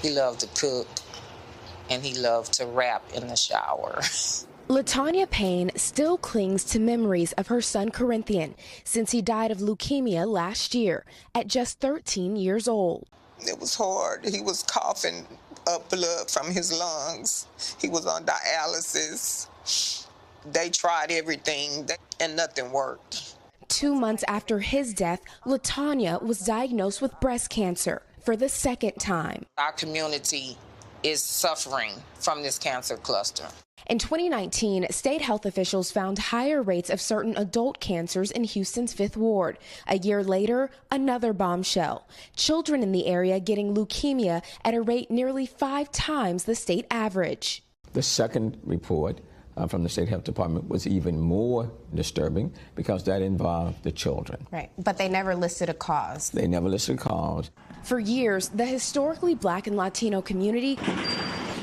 He loved to cook, and he loved to rap in the shower. LaTanya Payne still clings to memories of her son Corinthian since he died of leukemia last year at just 13 years old. It was hard. He was coughing up blood from his lungs. He was on dialysis. They tried everything, and nothing worked. 2 months after his death, LaTanya was diagnosed with breast cancer for the second time. Our community is suffering from this cancer cluster. In 2019, state health officials found higher rates of certain adult cancers in Houston's 5th Ward. A year later, another bombshell. Children in the area getting leukemia at a rate nearly 5 times the state average. The second report from the State Health Department was even more disturbing because that involved the children. Right, but they never listed a cause. They never listed a cause. For years, the historically Black and Latino community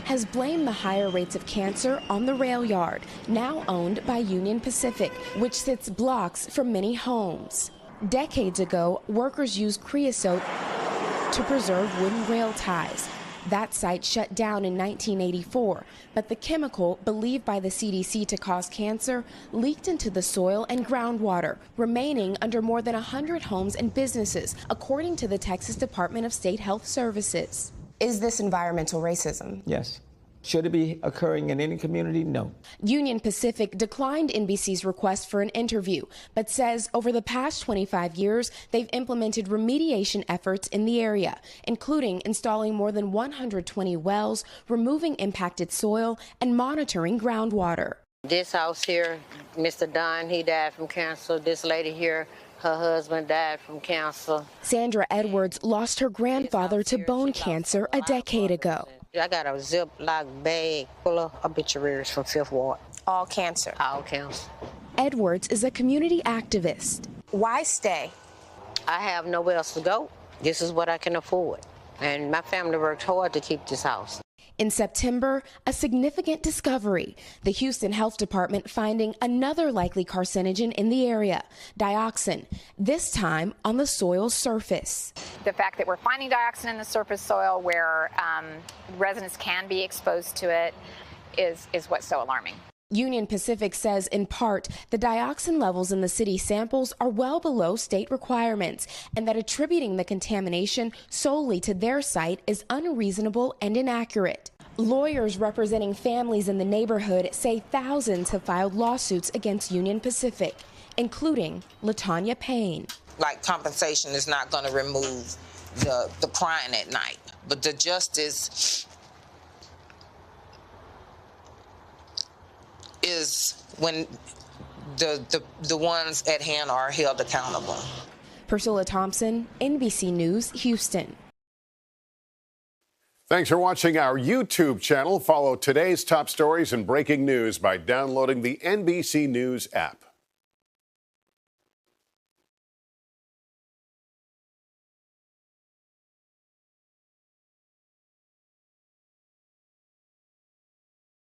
has blamed the higher rates of cancer on the rail yard, now owned by Union Pacific, which sits blocks from many homes. Decades ago, workers used creosote to preserve wooden rail ties. That site shut down in 1984, but the chemical, believed by the CDC to cause cancer, leaked into the soil and groundwater, remaining under more than 100 homes and businesses, according to the Texas Department of State Health Services. Is this environmental racism? Yes. Should it be occurring in any community? No. Union Pacific declined NBC's request for an interview, but says over the past 25 years, they've implemented remediation efforts in the area, including installing more than 120 wells, removing impacted soil, and monitoring groundwater. This house here, Mr. Don, he died from cancer. This lady here, her husband died from cancer. Sandra Edwards lost her grandfather to bone cancer a decade ago. I got a Ziploc bag full of obituaries from 5th Ward. All cancer? All cancer. Edwards is a community activist. Why stay? I have nowhere else to go. This is what I can afford. And my family worked hard to keep this house. In September, a significant discovery. The Houston Health Department finding another likely carcinogen in the area, dioxin, this time on the soil's surface. The fact that we're finding dioxin in the surface soil where residents can be exposed to it is what's so alarming. Union Pacific says, in part, the dioxin levels in the city samples are well below state requirements, and that attributing the contamination solely to their site is unreasonable and inaccurate. Lawyers representing families in the neighborhood say thousands have filed lawsuits against Union Pacific, including LaTanya Payne. Like, compensation is not going to remove the crying at night, but the justice is when the ones at hand are held accountable. Priscilla Thompson, NBC News, Houston. Thanks for watching our YouTube channel. Follow today's top stories and breaking news by downloading the NBC News app.